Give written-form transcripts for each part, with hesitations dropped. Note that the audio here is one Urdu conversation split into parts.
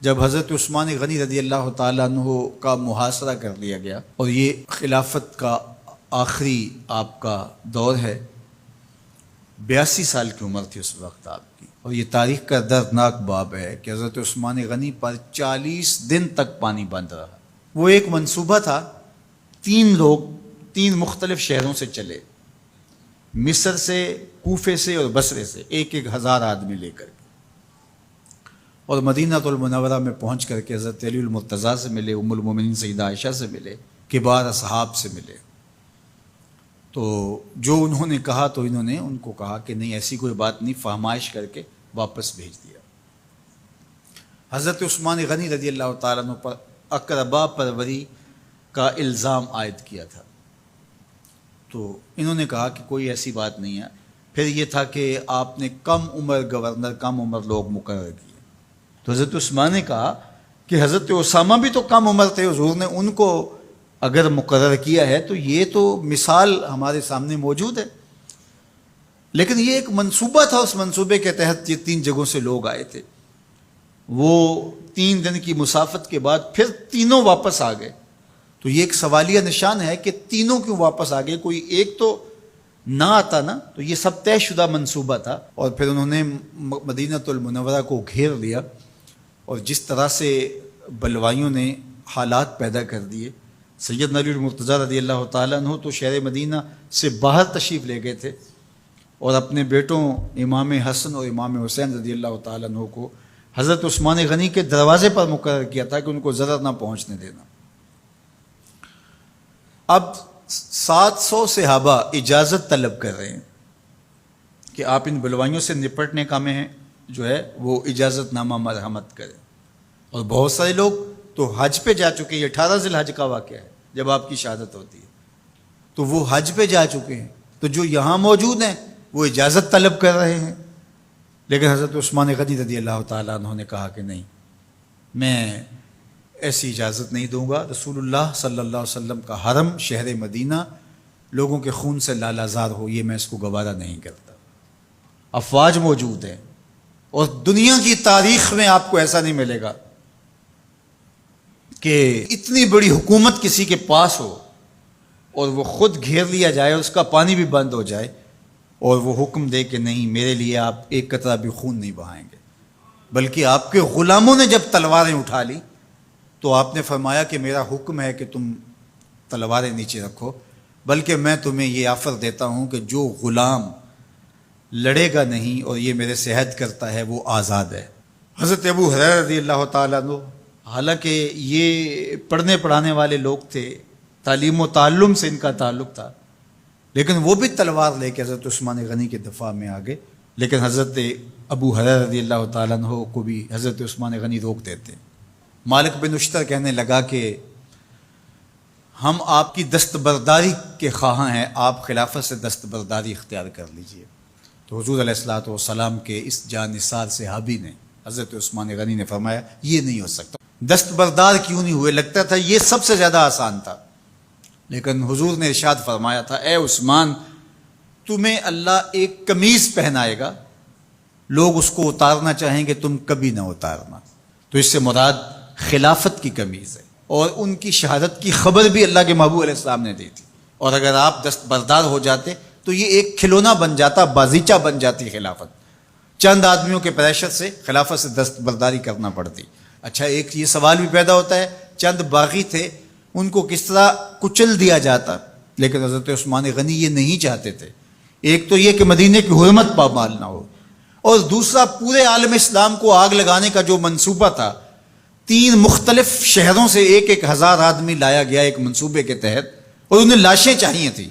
جب حضرت عثمان غنی رضی اللہ تعالیٰ عنہ کا محاصرہ کر لیا گیا اور یہ خلافت کا آخری آپ کا دور ہے، 82 سال کی عمر تھی اس وقت آپ کی، اور یہ تاریخ کا دردناک باب ہے کہ حضرت عثمان غنی پر 40 دن تک پانی بند رہا۔ وہ ایک منصوبہ تھا، 3 لوگ 3 مختلف شہروں سے چلے، مصر سے، کوفے سے اور بصرے سے، 1000 آدمی لے کر، اور مدینہ المنورہ میں پہنچ کر کے حضرت علی المرتضیٰ سے ملے، ام المومنین سیدہ عائشہ سے ملے، کبار اصحاب سے ملے۔ تو جو انہوں نے کہا تو انہوں نے ان کو کہا کہ نہیں، ایسی کوئی بات نہیں، فہمائش کر کے واپس بھیج دیا۔ حضرت عثمان غنی رضی اللہ تعالیٰ عنہ پر اقربا پروری کا الزام عائد کیا تھا، تو انہوں نے کہا کہ کوئی ایسی بات نہیں ہے۔ پھر یہ تھا کہ آپ نے کم عمر گورنر، کم عمر لوگ مقرر کیے، تو حضرت عثمان نے کہا کہ حضرت اسامہ بھی تو کم عمر تھے، حضور نے ان کو اگر مقرر کیا ہے تو یہ تو مثال ہمارے سامنے موجود ہے، لیکن یہ ایک منصوبہ تھا، اس منصوبے کے تحت یہ 3 جگہوں سے لوگ آئے تھے۔ وہ 3 دن کی مسافت کے بعد پھر تینوں واپس آ گئے، تو یہ ایک سوالیہ نشان ہے کہ تینوں کیوں واپس آ گئے، کوئی ایک تو نہ آتا نا، تو یہ سب طے شدہ منصوبہ تھا۔ اور پھر انہوں نے مدینہ المنورہ کو گھیر لیا، اور جس طرح سے بلوائیوں نے حالات پیدا کر دیے، سیدنا علی المرتضیٰ رضی اللہ تعالیٰ عنہ تو شہر مدینہ سے باہر تشریف لے گئے تھے، اور اپنے بیٹوں امام حسن اور امام حسین رضی اللہ تعالیٰ عنہ کو حضرت عثمان غنی کے دروازے پر مقرر کیا تھا کہ ان کو ضرر نہ پہنچنے دینا۔ اب 700 صحابہ اجازت طلب کر رہے ہیں کہ آپ ان بلوائیوں سے نپٹنے کا میں جو ہے وہ اجازت نامہ مرحمت کریں، اور بہت سارے لوگ تو حج پہ جا چکے ہیں۔ 18 ذی الحج کا واقعہ ہے جب آپ کی شہادت ہوتی ہے، تو وہ حج پہ جا چکے ہیں، تو جو یہاں موجود ہیں وہ اجازت طلب کر رہے ہیں، لیکن حضرت عثمان غنی رضی اللہ تعالیٰ عنہ نے کہا کہ نہیں، میں ایسی اجازت نہیں دوں گا۔ رسول اللہ صلی اللہ علیہ وسلم کا حرم شہر مدینہ لوگوں کے خون سے لالازار ہو، یہ میں اس کو گوارا نہیں کرتا۔ افواج موجود ہیں، اور دنیا کی تاریخ میں آپ کو ایسا نہیں ملے گا کہ اتنی بڑی حکومت کسی کے پاس ہو اور وہ خود گھیر لیا جائے، اس کا پانی بھی بند ہو جائے، اور وہ حکم دے کہ نہیں، میرے لیے آپ ایک قطرہ بھی خون نہیں بہائیں گے۔ بلکہ آپ کے غلاموں نے جب تلواریں اٹھا لی تو آپ نے فرمایا کہ میرا حکم ہے کہ تم تلواریں نیچے رکھو، بلکہ میں تمہیں یہ آفر دیتا ہوں کہ جو غلام لڑے گا نہیں اور یہ میرے سے عہد کرتا ہے وہ آزاد ہے۔ حضرت ابو ہریرہ رضی اللہ تعالیٰ عنہ، حالانکہ یہ پڑھنے پڑھانے والے لوگ تھے، تعلیم و تعلم سے ان کا تعلق تھا، لیکن وہ بھی تلوار لے کے حضرت عثمان غنی کے دفاع میں آ گئے، لیکن حضرت ابو ہریرہ رضی اللہ تعالیٰ عنہ کو بھی حضرت عثمان غنی روک دیتے۔ مالک بن اشتر کہنے لگا کہ ہم آپ کی دستبرداری کے خواہاں ہیں، آپ خلافت سے دستبرداری اختیار کر لیجئے۔ تو حضور علیہ الصلوۃ والسلام کے اس جانثار صحابی نے، حضرت عثمان غنی نے فرمایا یہ نہیں ہو سکتا۔ دستبردار کیوں نہیں ہوئے؟ لگتا تھا یہ سب سے زیادہ آسان تھا، لیکن حضور نے ارشاد فرمایا تھا، اے عثمان، تمہیں اللہ ایک قمیض پہنائے گا، لوگ اس کو اتارنا چاہیں گے، تم کبھی نہ اتارنا۔ تو اس سے مراد خلافت کی قمیض ہے، اور ان کی شہادت کی خبر بھی اللہ کے محبوب علیہ السلام نے دی تھی، اور اگر آپ دستبردار ہو جاتے تو یہ ایک کھلونا بن جاتا، بازیچہ بن جاتی خلافت۔ چند آدمیوں کے پریشر سے خلافت سے دستبرداری کرنا پڑتی۔ اچھا، ایک یہ سوال بھی پیدا ہوتا ہے، چند باغی تھے، ان کو کس طرح کچل دیا جاتا؟ لیکن حضرت عثمان غنی یہ نہیں چاہتے تھے۔ ایک تو یہ کہ مدینے کی حرمت پامال نہ ہو، اور دوسرا پورے عالم اسلام کو آگ لگانے کا جو منصوبہ تھا، 3 مختلف شہروں سے 1000 آدمی لایا گیا ایک منصوبے کے تحت، اور انہیں لاشیں چاہیے تھیں،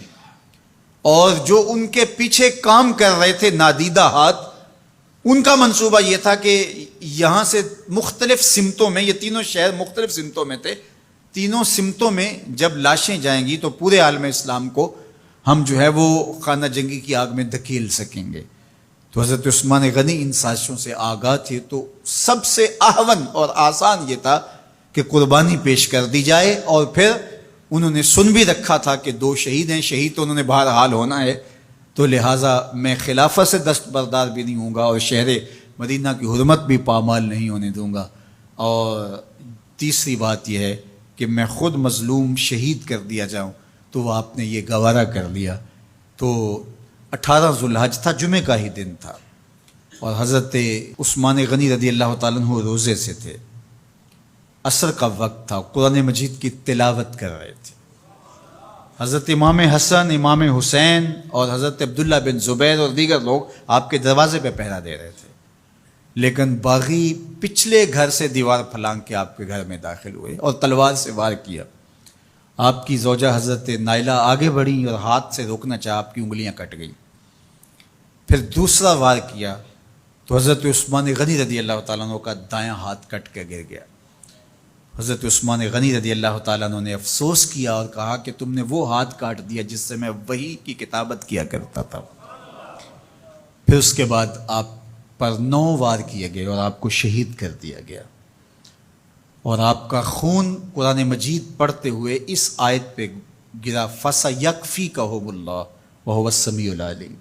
اور جو ان کے پیچھے کام کر رہے تھے نادیدہ ہاتھ، ان کا منصوبہ یہ تھا کہ یہاں سے مختلف سمتوں میں، یہ تینوں شہر مختلف سمتوں میں تھے، تینوں سمتوں میں جب لاشیں جائیں گی تو پورے عالم اسلام کو ہم جو ہے وہ خانہ جنگی کی آگ میں دھکیل سکیں گے۔ تو حضرت عثمان غنی ان سازشوں سے آگاہ تھے، تو سب سے اہون اور آسان یہ تھا کہ قربانی پیش کر دی جائے، اور پھر انہوں نے سن بھی رکھا تھا کہ 2 شہید ہیں، شہید تو انہوں نے بہرحال ہونا ہے، تو لہٰذا میں خلافت سے دستبردار بھی نہیں ہوں گا، اور شہر مدینہ کی حرمت بھی پامال نہیں ہونے دوں گا۔ اور تیسری بات یہ ہے کہ میں خود مظلوم شہید کر دیا جاؤں، تو وہ آپ نے یہ گوارا کر لیا۔ تو 18 ذوالحج تھا، جمعے کا ہی دن تھا، اور حضرت عثمان غنی رضی اللہ تعالیٰ عنہ روزے سے تھے، عصر کا وقت تھا، قرآن مجید کی تلاوت کر رہے تھے۔ حضرت امام حسن، امام حسین اور حضرت عبداللہ بن زبیر اور دیگر لوگ آپ کے دروازے پہ پہرا دے رہے تھے، لیکن باغی پچھلے گھر سے دیوار پھلانگ کے آپ کے گھر میں داخل ہوئے اور تلوار سے وار کیا۔ آپ کی زوجہ حضرت نائلہ آگے بڑھی اور ہاتھ سے روکنا چاہا، آپ کی انگلیاں کٹ گئیں۔ پھر دوسرا وار کیا تو حضرت عثمان غنی رضی اللہ تعالیٰ عنہ کا دایاں ہاتھ کٹ کے گر گیا۔ حضرت عثمان غنی رضی اللہ تعالیٰ عنہ نے افسوس کیا اور کہا کہ تم نے وہ ہاتھ کاٹ دیا جس سے میں وحی کی کتابت کیا کرتا تھا۔ پھر اس کے بعد آپ پر 9 وار کیے گئے اور آپ کو شہید کر دیا گیا، اور آپ کا خون قرآن مجید پڑھتے ہوئے اس آیت پہ گرا، فَسَيَكْفِيكَهُمُ اللَّهُ وَهُوَ السَّمِيعُ الْعَلِيمُ۔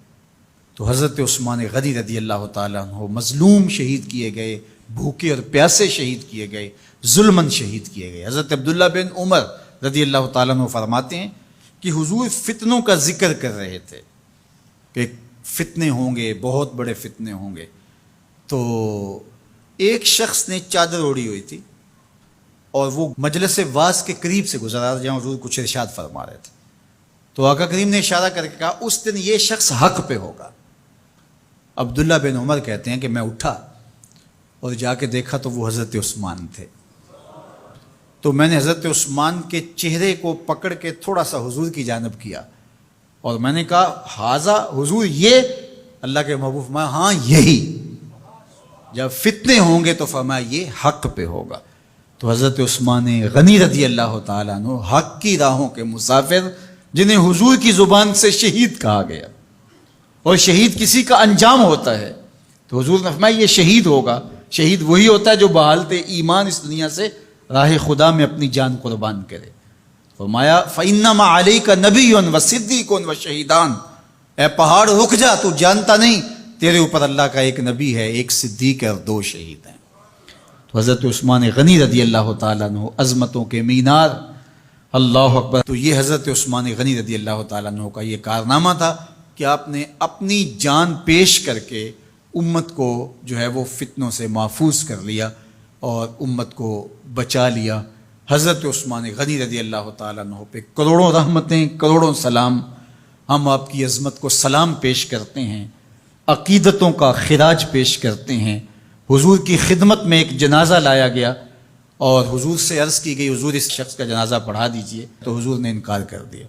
تو حضرت عثمان غنی رضی اللہ تعالیٰ عنہ مظلوم شہید کیے گئے، بھوکے اور پیاسے شہید کیے گئے، ظلماً شہید کیے گئے۔ حضرت عبداللہ بن عمر رضی اللہ تعالیٰ عنہ فرماتے ہیں کہ حضور فتنوں کا ذکر کر رہے تھے کہ فتنے ہوں گے، بہت بڑے فتنے ہوں گے۔ تو ایک شخص نے چادر اوڑھی ہوئی تھی اور وہ مجلس واعظ کے قریب سے گزرا جہاں حضور کچھ ارشاد فرما رہے تھے، تو آقا کریم نے اشارہ کر کے کہا اس دن یہ شخص حق پہ ہوگا۔ عبداللہ بن عمر کہتے ہیں کہ میں اٹھا اور جا کے دیکھا تو وہ حضرت عثمان تھے۔ تو میں نے حضرت عثمان کے چہرے کو پکڑ کے تھوڑا سا حضور کی جانب کیا اور میں نے کہا حاذا، حضور یہ؟ اللہ کے محبوب فرمایا ہاں یہی، جب فتنے ہوں گے تو فرمایا یہ حق پہ ہوگا۔ تو حضرت عثمان غنی رضی اللہ تعالیٰ عنہ حق کی راہوں کے مسافر، جنہیں حضور کی زبان سے شہید کہا گیا، اور شہید کسی کا انجام ہوتا ہے، تو حضور نے فرمایا یہ شہید ہوگا۔ شہید وہی ہوتا ہے جو بحالت ایمان اس دنیا سے راہ خدا میں اپنی جان قربان کرے۔ فرمایا فَإِنَّمَا عَلَيْكَ نَبِيٌّ وَصِدِّيقٌ وَشَهِيدَانِ، اے پہاڑ رک جا، تو جانتا نہیں تیرے اوپر اللہ کا ایک نبی ہے، ایک صدیق ہے اور 2 شہید ہیں۔ تو حضرت عثمان غنی رضی اللہ تعالیٰ عنہ عظمتوں کے مینار، اللہ اکبر۔ تو یہ حضرت عثمان غنی رضی اللہ تعالیٰ عنہ کا یہ کارنامہ تھا کہ آپ نے اپنی جان پیش کر کے امت کو جو ہے وہ فتنوں سے محفوظ کر لیا اور امت کو بچا لیا۔ حضرت عثمان غنی رضی اللہ تعالیٰ عنہ پہ کروڑوں رحمتیں، کروڑوں سلام۔ ہم آپ کی عظمت کو سلام پیش کرتے ہیں، عقیدتوں کا خراج پیش کرتے ہیں۔ حضور کی خدمت میں ایک جنازہ لایا گیا اور حضور سے عرض کی گئی حضور اس شخص کا جنازہ پڑھا دیجئے، تو حضور نے انکار کر دیا،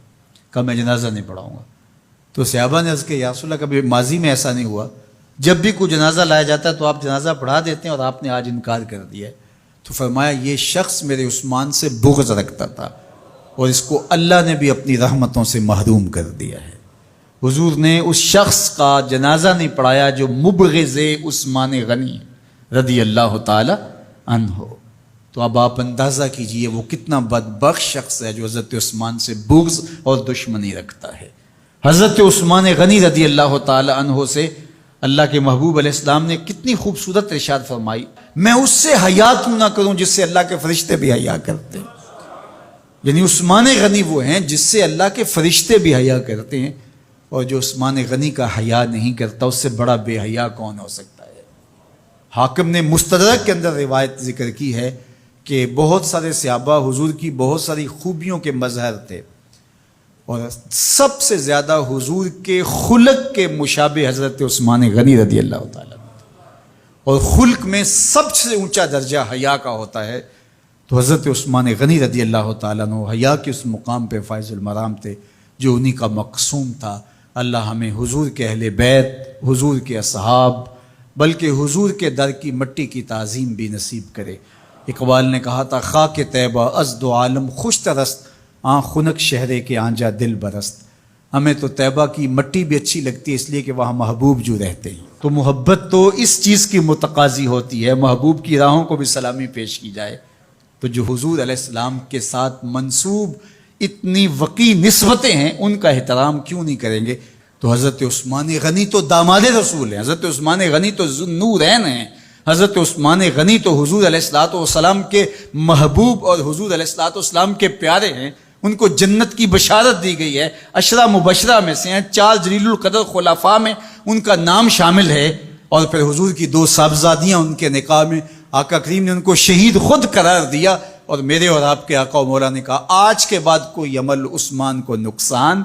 کہا میں جنازہ نہیں پڑھاؤں گا۔ تو صحابہ نے عرض کیا یا رسول اللہ، کبھی ماضی میں ایسا نہیں ہوا، جب بھی کوئی جنازہ لایا جاتا ہے تو آپ جنازہ پڑھا دیتے ہیں اور آپ نے آج انکار کر دیا ہے۔ تو فرمایا یہ شخص میرے عثمان سے بغض رکھتا تھا اور اس کو اللہ نے بھی اپنی رحمتوں سے محروم کر دیا ہے۔ حضور نے اس شخص کا جنازہ نہیں پڑھایا جو مبغض عثمان غنی رضی اللہ تعالی عنہ۔ تو اب آپ اندازہ کیجئے وہ کتنا بدبخت شخص ہے جو حضرت عثمان سے بغض اور دشمنی رکھتا ہے۔ حضرت عثمان غنی رضی اللہ تعالی عنہ سے اللہ کے محبوب علیہ السلام نے کتنی خوبصورت ارشاد فرمائی، میں اس سے حیا کیوں نہ کروں جس سے اللہ کے فرشتے بھی حیا کرتے ہیں۔ یعنی عثمان غنی وہ ہیں جس سے اللہ کے فرشتے بھی حیا کرتے ہیں، اور جو عثمان غنی کا حیا نہیں کرتا اس سے بڑا بے حیا کون ہو سکتا ہے۔ حاکم نے مستدرک کے اندر روایت ذکر کی ہے کہ بہت سارے صحابہ حضور کی بہت ساری خوبیوں کے مظہر تھے، اور سب سے زیادہ حضور کے خلق کے مشابہ حضرت عثمان غنی رضی اللہ تعالیٰ، اور خلق میں سب سے اونچا درجہ حیا کا ہوتا ہے۔ تو حضرت عثمان غنی رضی اللہ تعالیٰ عنہ حیا کے اس مقام پہ فائز المرام تھے جو انہی کا مقصوم تھا۔ اللہ ہمیں حضور کے اہل بیت، حضور کے اصحاب، بلکہ حضور کے در کی مٹی کی تعظیم بھی نصیب کرے۔ اقبال نے کہا تھا خاک طیبہ از دو عالم خوش ترست، آن خنک شہرے کے آنجا دل برست۔ ہمیں تو طیبہ کی مٹی بھی اچھی لگتی ہے اس لیے کہ وہاں محبوب جو رہتے ہیں۔ تو محبت تو اس چیز کی متقاضی ہوتی ہے، محبوب کی راہوں کو بھی سلامی پیش کی جائے۔ تو جو حضور علیہ السلام کے ساتھ منسوب اتنی وقی نسبتیں ہیں ان کا احترام کیوں نہیں کریں گے؟ تو حضرت عثمان غنی تو داماد رسول ہیں، حضرت عثمان غنی تو ذو النورین ہیں، حضرت عثمان غنی تو حضور علیہ الصلوۃ والسلام کے محبوب اور حضور علیہ الصلوۃ والسلام کے پیارے ہیں، ان کو جنت کی بشارت دی گئی ہے، عشرہ مبشرہ میں سے ہیں، 4 جلیل القدر خلفاء میں ان کا نام شامل ہے، اور پھر حضور کی 2 صاحبزادیاں ان کے نکاح میں آقا کریم نے ان کو شہید خود قرار دیا، اور میرے اور آپ کے آقا و مولا نے کہا آج کے بعد کوئی عمل عثمان کو نقصان